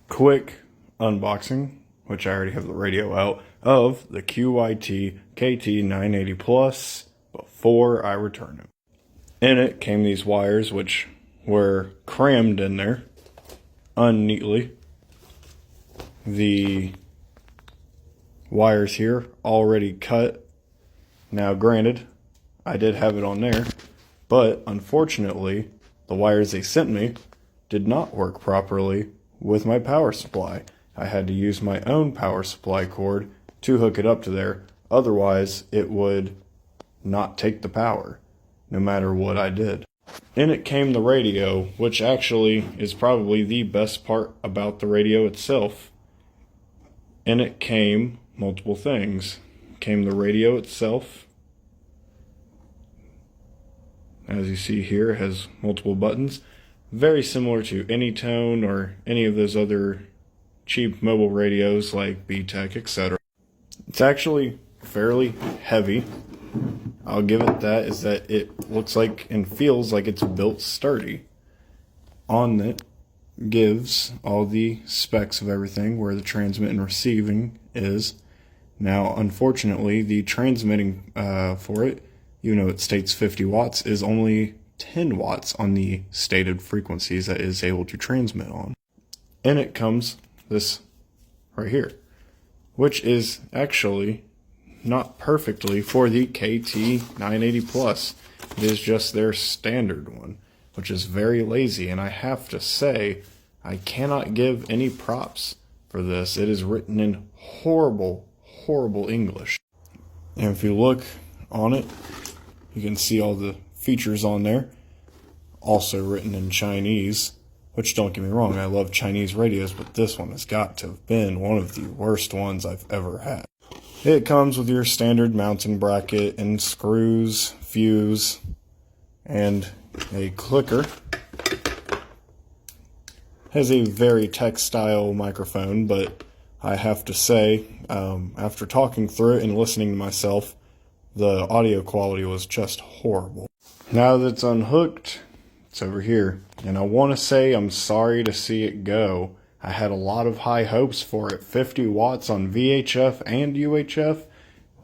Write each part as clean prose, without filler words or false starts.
quick unboxing, which I already have the radio out, of the QYT KT-980 Plus before I return it. In it came these wires, which were crammed in there unneatly. The wires here already cut. Now granted, I did have it on there, but unfortunately the wires they sent me did not work properly with my power supply. I had to use my own power supply cord to hook it up to there, otherwise it would not take the power no matter what I did. In it came the radio, which actually is probably the best part about the radio itself. In it came multiple things. Came the radio itself. As you see here, it has multiple buttons. Very similar to Anytone or any of those other cheap mobile radios like B-Tech, etc. It's actually fairly heavy. I'll give it that, is that it looks like and feels like it's built sturdy. On it gives all the specs of everything, where the transmit and receiving is. Now, unfortunately, the transmitting for it, even though it states 50 watts, is only 10 watts on the stated frequencies that it is able to transmit on. And it comes this right here, which is actually not perfectly for the KT-980 Plus. It is just their standard one, which is very lazy, and I have to say, I cannot give any props for this. It is written in horrible English. And if you look on it, you can see all the features on there, also written in Chinese, which, don't get me wrong, I love Chinese radios, but this one has got to have been one of the worst ones I've ever had. It comes with your standard mounting bracket and screws, fuse, and a clicker. Has a very tech-style microphone, but I have to say, after talking through it and listening to myself, the audio quality was just horrible. Now that it's unhooked, it's over here. And I want to say I'm sorry to see it go. I had a lot of high hopes for it. 50 watts on VHF and UHF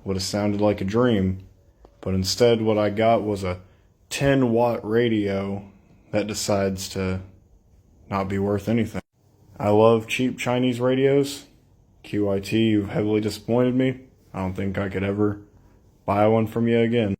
would have sounded like a dream. But instead what I got was a 10 watt radio that decides to not be worth anything. I love cheap Chinese radios. QYT, you've heavily disappointed me. I don't think I could ever buy one from you again.